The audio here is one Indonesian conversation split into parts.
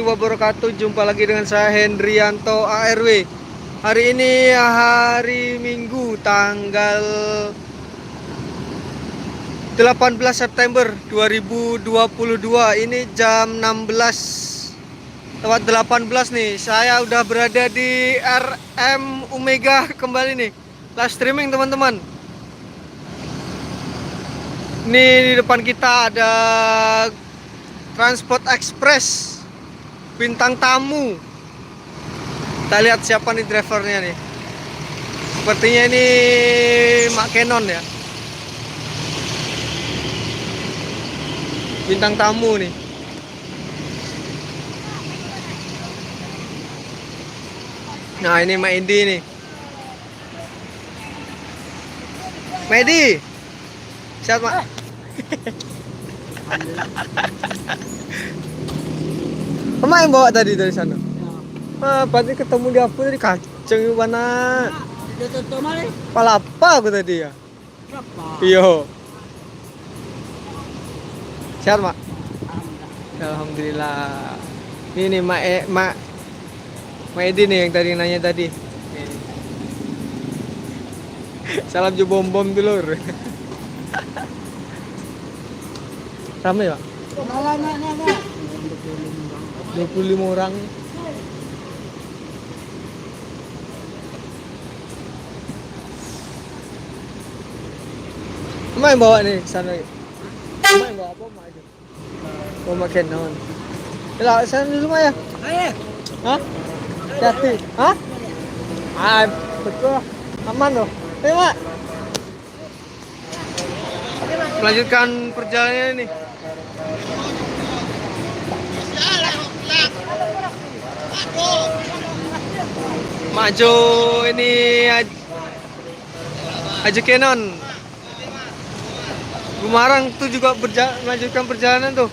warahmatullahi wabarakatuh. Jumpa lagi dengan saya Hendrianto ARW. Hari ini hari Minggu tanggal 18 September 2022. Ini jam 16 lewat 18 nih. Saya udah berada di RM Omega kembali nih. Live streaming teman-teman. Ini di depan kita ada Transport Express bintang tamu. Kita lihat siapa nih drivernya nih. Sepertinya ini Mak Canon ya. Bintang tamu nih. Nah ini Mak Edi nih. Medi, sehat Mak? Emak yang bawa tadi dari sana? Berarti ketemu di aku tadi kacang di mana? Palapa aku tadi ya. Iya. Sehat Mak? Alhamdulillah. Ini nih Mak Edi nih yang tadi nanya tadi. Nih. Salam jo bom dulu. Ramai Pak? 25 orang. Emak yang bawa nih ke sana. Emak yang bawa apa Mak aja? Mau makan non. Yalah, sana dulu Mak ya. Hah? Hati. Hah? Betul. Aman loh. Ayo Mak. Melanjutkan perjalanannya nih. Maju ini Haji Canon. Gumarang tuh juga melanjutkan perjalanan tuh.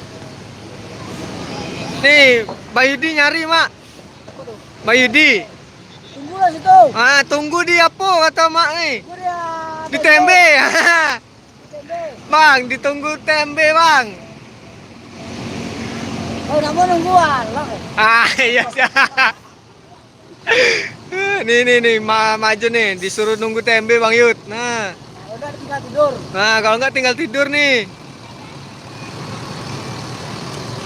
Nih, Bayudi nyari Mak. Bayudi. Tunggu lah situ. Tunggu di apa kata Mak nih? Di tembe. Bang, ditunggu tembe Bang. Oh, nggak mau nungguan lah. Iya. Nih, maju nih, disuruh nunggu tembe Bang Yud. Nah, Udah tinggal tidur. nah kalau nggak tinggal tidur nih.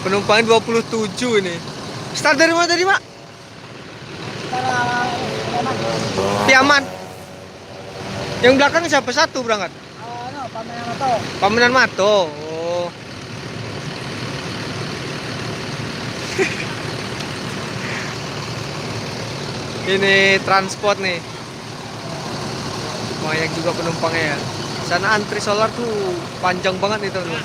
Penumpangnya 27 nih. Start dari mana tadi Mak? Piaman. Yang belakang siapa? Satu berangkat? Pamenan Mato. Pamenan Mato. Oh. Ini transport nih. Banyak juga penumpangnya ya. Sana antri solar tuh panjang banget itu loh.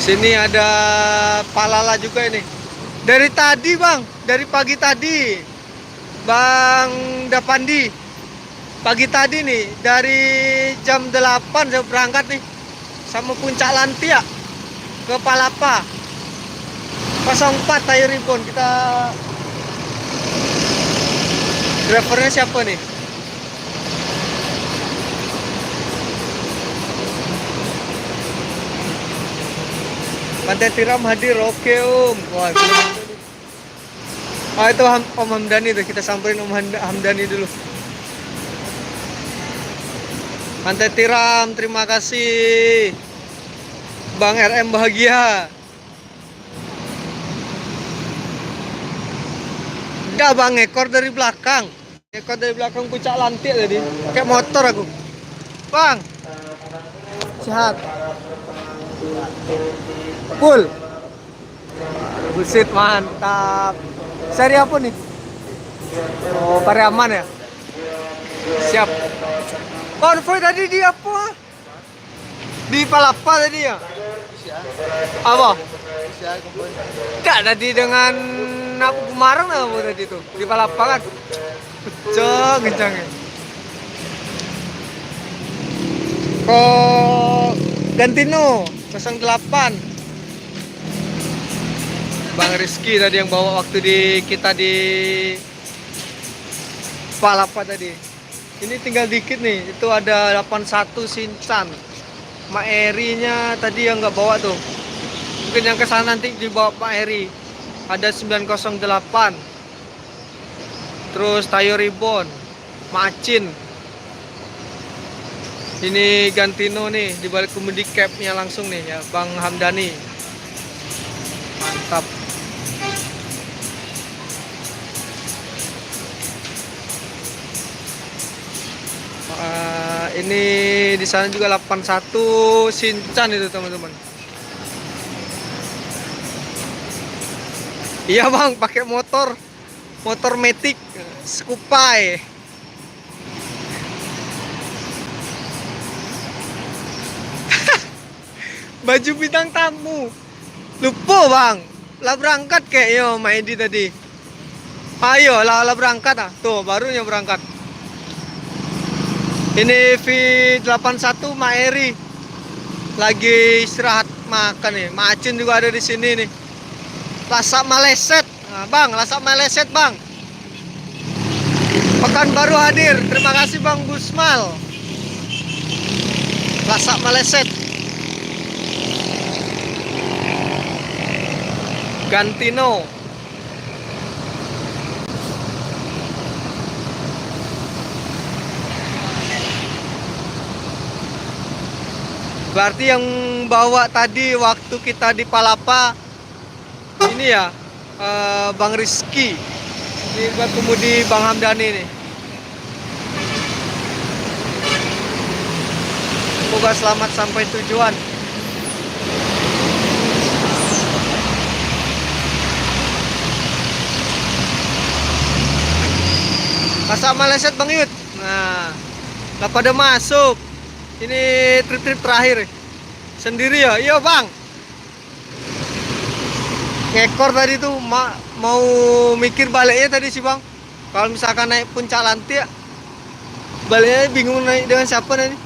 Sini ada Palala juga ini. Dari tadi Bang, dari pagi tadi Bang Dapandi. Pagi tadi nih, dari jam 8 saya berangkat nih sama Puncak Lantia ke Palapa 04 Tayo Ribbon. Kita drivernya siapa nih? Pantai Tiram hadir, oke Om. Wah, itu Om Hamdani tuh, kita samperin Om Hamdani dulu. Pantai Tiram, terima kasih Bang RM bahagia. Enggak Bang, ekor dari belakang. Ekor dari belakang Puncak Lantik tadi. Kayak motor aku. Bang, sehat. Full. Bullshit, mantap. Seri apa nih? Oh, Pariaman ya? Siap. Konvoy tadi di apa? Di Palapa tadi ya? Apa? Enggak, tadi dengan aku Gumarang apa tadi tuh? Di Palapa kan? Kencang ya. Kok Gantino 08. Bang Rizky tadi yang bawa waktu kita di Palapa tadi. Ini tinggal dikit nih. Itu ada 81 Shinchan. Mak Eri-nya tadi yang nggak bawa tuh. Mungkin yang kesana nanti dibawa Pak Eri. Ada 908. Terus Tayo Ribbon, Macin. Ini Gantino nih, di balik kemudi capnya langsung nih ya, Bang Hamdani. Mantap. Ini di sana juga 81 Shinchan itu teman-teman. Iya bang, pakai motor Matic Scoopy. Baju bintang tamu. Lupa bang, lah berangkat kayaknya Mas Edi tadi. Ayo lah berangkat ah. Tuh barunya berangkat. Ini V81 Mak Eri lagi istirahat makan nih. Macin juga ada di sini nih. Lasak Maleset, nah, bang, Lasak Maleset bang. Pekanbaru hadir. Terima kasih Bang Gusmal. Lasak Maleset. Gantino. Berarti yang bawa tadi waktu kita di Palapa ini ya Bang Rizky. Ini bertemu di Bang Hamdani nih. Semoga selamat sampai tujuan. Lasak Maleset Bang Yud. Nah, udah pada masuk. Ini trip-trip terakhir. Sendiri ya? Iya bang. Ngekor tadi tuh mau mikir baliknya tadi sih bang. Kalau misalkan naik puncak Lantik, baliknya bingung naik dengan siapa nanti.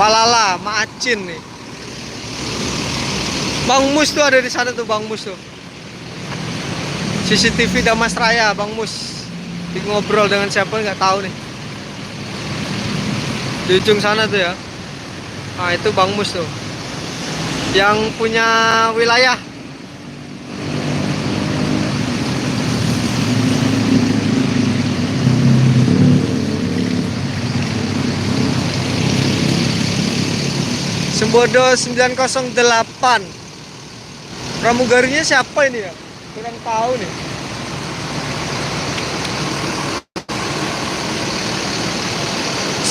Palala, Macin nih. Bang Mus tuh ada di sana tuh Bang Mus tuh. CCTV Damas Raya, Bang Mus. Ngobrol dengan siapa nggak tahu nih. Di ujung sana tuh ya. Nah itu Bang Mus tuh yang punya wilayah. Sembodo 908. Pramugarinya siapa ini ya? Kurang tahu nih.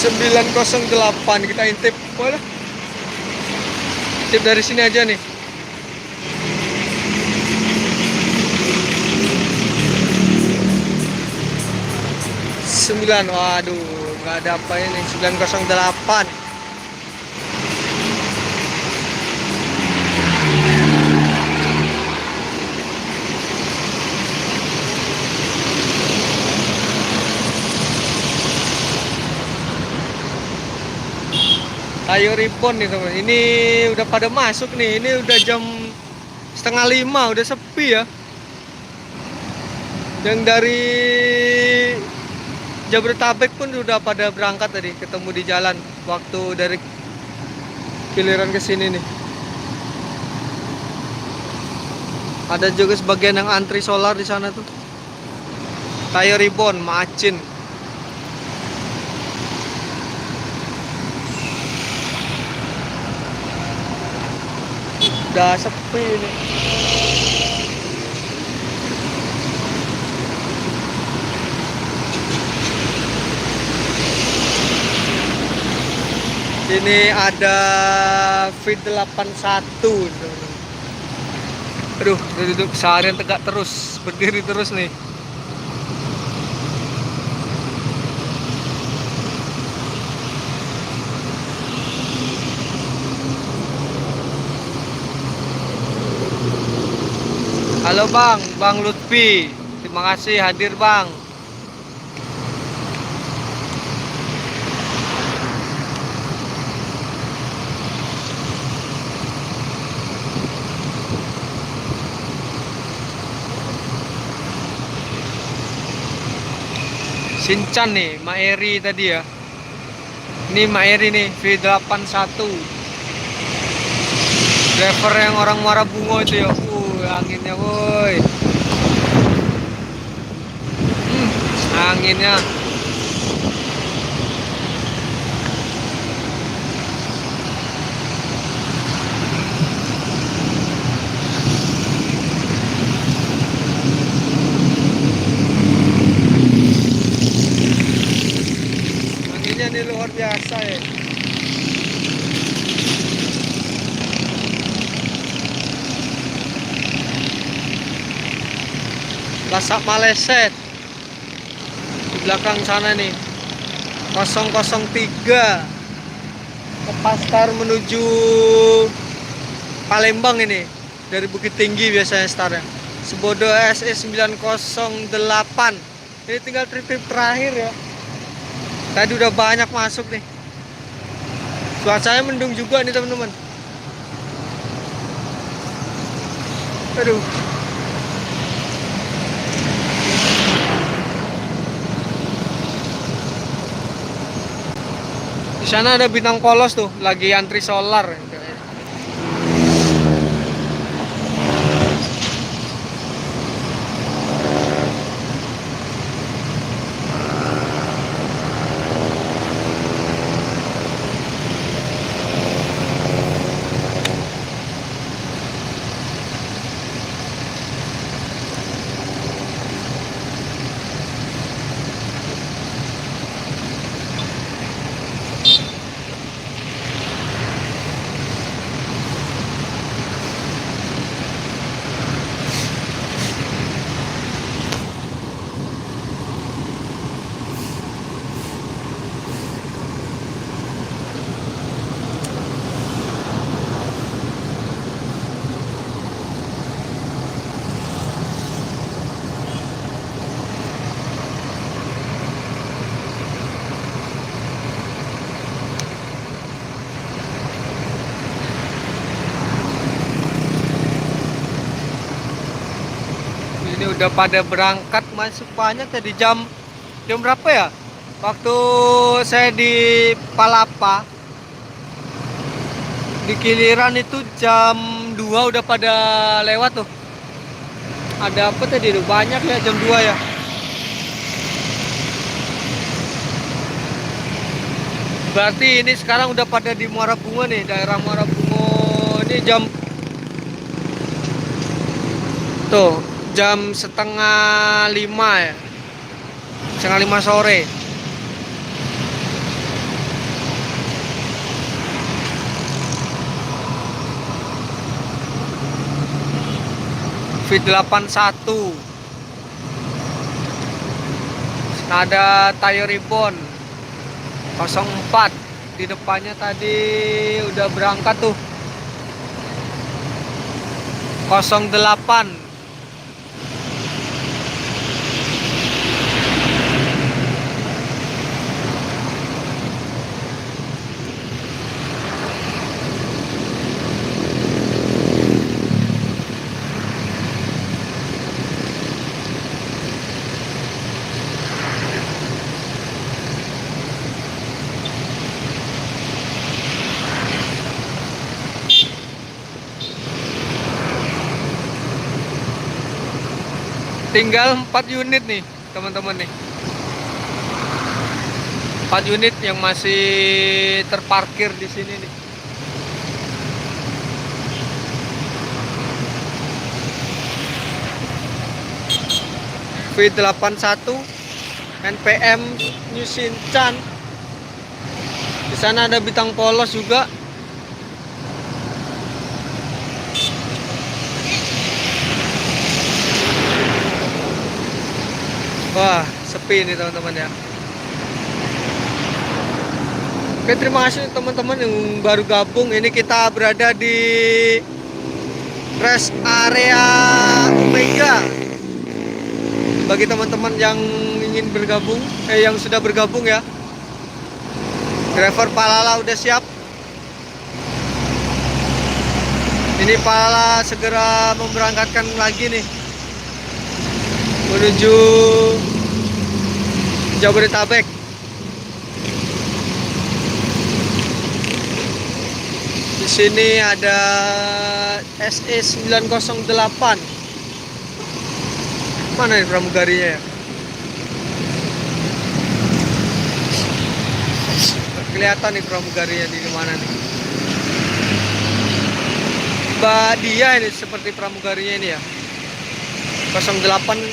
...908 kita intip. Boleh. Intip dari sini aja nih. Waduh, nggak ada apa ini. 908. Tayo Ribbon nih teman. Ini udah pada masuk nih. Ini udah jam 4:30, udah sepi ya. Yang dari Jabodetabek pun udah pada berangkat tadi, ketemu di jalan waktu dari giliran ke sini nih. Ada juga sebagian yang antri solar di sana tuh. Tayo Ribbon, Macin. Udah sepi ini. Ini ada V81. Aduh, duduk seharian tegak terus, berdiri terus nih. Halo Bang Lutfi. Terima kasih hadir Bang. Shinchan nih, Maeri tadi ya. Ini Maeri nih, V81. Driver yang orang Muara Bungo itu ya. Anginnya woi. Anginnya. Anginnya ini luar biasa ya. Lasak Maleset di belakang sana nih 003 ke Pastar menuju Palembang ini dari Bukit Tinggi biasanya startnya. Sebodo SE 908 ini tinggal trip terakhir ya. Tadi udah banyak masuk nih. Cuacanya mendung juga nih teman-teman. Aduh. Di sana ada bintang polos tuh, lagi antri solar. Ini udah pada berangkat masuk banyak tadi jam berapa ya? Waktu saya di Palapa di Kiliran itu jam 2 udah pada lewat tuh. Ada apa tadi tuh? Banyak ya jam 2 ya. Berarti ini sekarang udah pada di Muara Bungo nih, daerah Muara Bungo. Ini jam setengah 5 ya, setengah 5 sore. V81 ada Tayo Ribbon 04 di depannya tadi udah berangkat tuh 08. Tinggal 4 unit nih teman-teman nih, 4 unit yang masih terparkir di sini nih. V81 NPM New Shinchan. Di sana ada bintang polos juga. Wah, sepi nih teman-teman ya. Oke, terima kasih teman-teman yang baru gabung. Ini kita berada di rest area Omega. Bagi teman-teman yang ingin bergabung, yang sudah bergabung ya. Driver Palala udah siap. Ini Palala segera memberangkatkan lagi nih menuju Jabodetabek. Di sini ada SE 908. Mana nih pramugarinya ya? Kelihatan nih pramugarinya di mana nih? Mbak Dia ini seperti pramugarinya ini ya. 08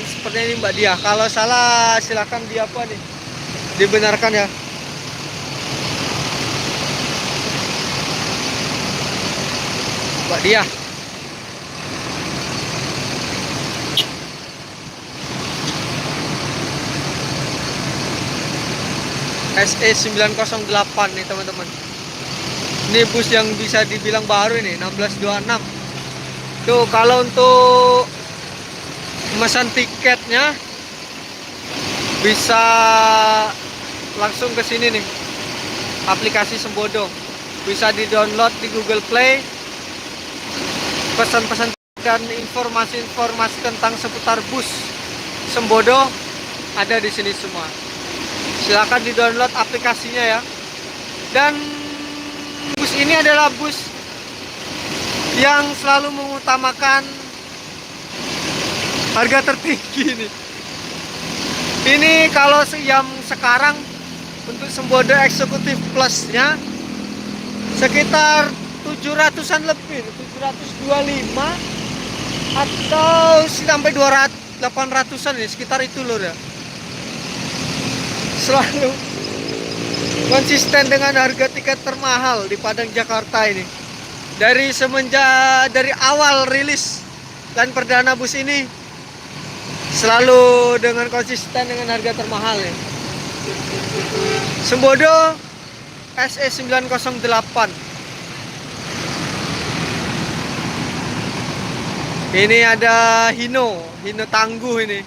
sepertinya ini Mbak Dia. Kalau salah silakan di apa nih? Dibenarkan ya. Mbak Dia. SE 908 nih teman-teman. Ini bus yang bisa dibilang baru ini 1626. Tuh kalau untuk memesan tiketnya bisa langsung ke sini nih. Aplikasi Sembodo. Bisa di-download di Google Play. Pesan-pesan dan informasi-informasi tentang seputar bus Sembodo ada di sini semua. Silakan di-download aplikasinya ya. Dan bus ini adalah bus yang selalu mengutamakan harga tertinggi nih. Ini kalau yang sekarang untuk Sembodo Eksekutif Plusnya sekitar 700-an lebih, 725 atau sampai 800-an nih, sekitar itu loh ya. Selalu konsisten dengan harga tiket termahal di Padang Jakarta ini. Dari awal rilis dan perdana bus ini selalu dengan konsisten dengan harga termahal ya. Sembodo SE 908. Ini ada Hino Tangguh ini.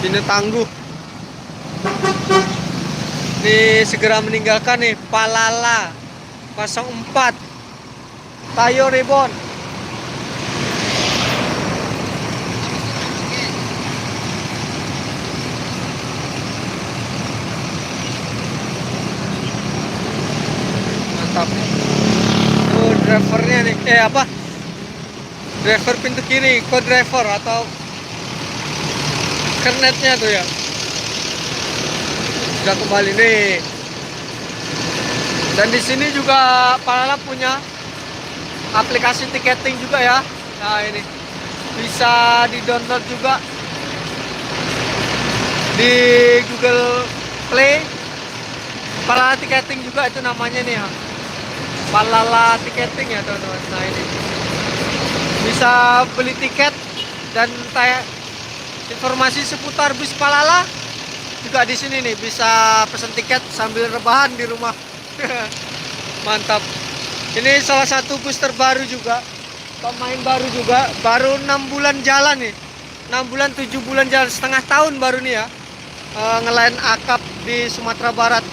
Hino Tangguh. Ini segera meninggalkan nih Palala 04 Tayo Ribbon. Mantap. Tuh drivernya nih. Driver pintu kiri, co-driver atau kernetnya tuh ya. Sudah kembali nih. Dan di sini juga Palala punya aplikasi tiketing juga ya. Nah ini bisa di-download juga di Google Play. Palala Tiketing juga itu namanya nih ya. Palala Tiketing ya teman-teman. Nah ini bisa beli tiket dan informasi seputar bus Palala juga di sini nih, bisa pesan tiket sambil rebahan di rumah. Mantap. Ini salah satu bus terbaru juga, pemain baru juga, baru 6 bulan jalan nih. 6 bulan 7 bulan jalan, setengah tahun baru nih ya. Ngelain akap di Sumatera Barat.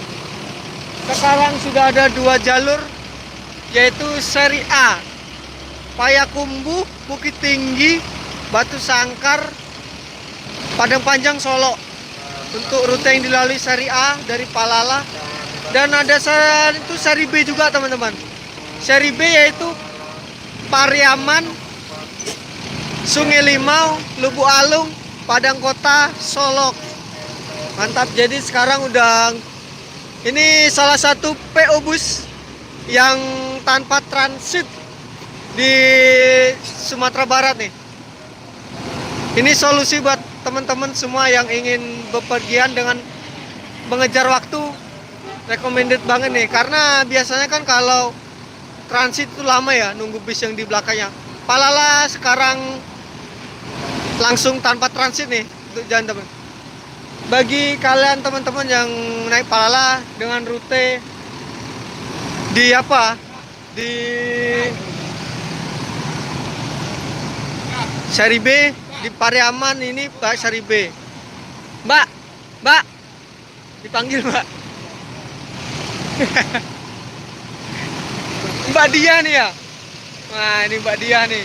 Sekarang sudah ada 2 jalur, yaitu seri A Payakumbuh, Bukit Tinggi, Batu Sangkar, Padang Panjang, Solo. Untuk rute yang dilalui seri A dari Palala. Dan ada itu seri B juga teman-teman. Seri B yaitu Pariaman, Sungai Limau, Lubuk Alung, Padang Kota, Solok. Mantap. Jadi sekarang udah ini salah satu PO bus yang tanpa transit di Sumatera Barat nih. Ini solusi buat teman-teman semua yang ingin bepergian dengan mengejar waktu. Recommended banget nih, karena biasanya kan kalau transit itu lama ya, nunggu bis yang di belakangnya. Palala sekarang langsung tanpa transit nih untuk jalan teman. Bagi kalian teman-teman yang naik Palala dengan rute di seri B di Pariaman ini Pak seri B. Mbak dipanggil Mbak. Mbak Dia nih ya. Nah, ini Mbak Dia nih.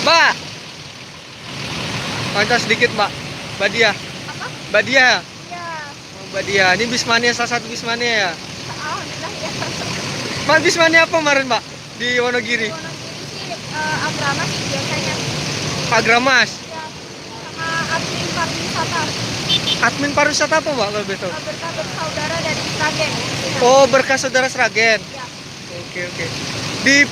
Mbak. Kontak sedikit, Mbak. Mbak Dia. Apa? Mbak Dia. Iya. Oh, Mbak Dia. Ini Bismania, salah satu Bismania ya. Alhamdulillah ya. Mas Bismania apa kemarin, Mbak? Di Wonogiri. Wonogiri sih Agrama sih biasanya. Agramas. Ya. Sama admin pariwisata. Admin pariwisata apa, Mbak? Kalau betul. Berkah bersaudara dari Sragen. Oh, Berkah Saudara Sragen. Ya. Oke. Di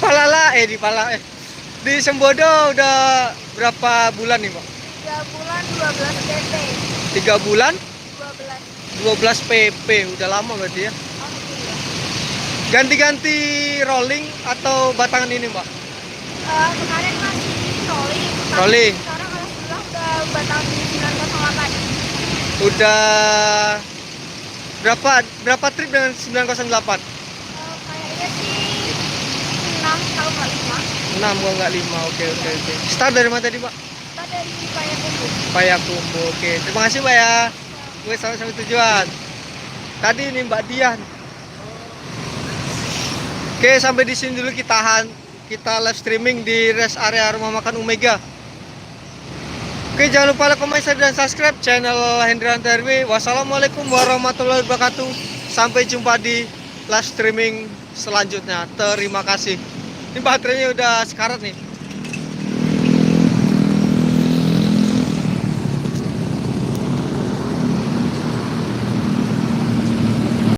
di Sembodo udah berapa bulan nih, Mbak? 3 bulan 12 PP. 3 bulan 12. 12 PP. Udah lama berarti ya. Alhamdulillah. Ganti-ganti rolling atau batangan ini, Mbak? Kemarin masih rolling. tapi Rolling. Sekarang alhamdulillah udah batang di 908. Udah berapa trip dengan 908? Kayaknya sih 6 kalau nggak 5. 6 kalau nggak 5. Oke. Start dari mana tadi, Pak? Kita dari Payakumbuh. Payakumbuh. Oke. Terima kasih, Mbak ya. Gue sampai tujuan. Tadi ini Mbak Dian. Oke, sampai di sini dulu kita live streaming di rest area rumah makan Omega. Oke, jangan lupa like, comment, share, dan subscribe channel Hendrianto RW. Wassalamualaikum warahmatullahi wabarakatuh. Sampai jumpa di live streaming selanjutnya. Terima kasih. Ini baterainya udah sekarat nih.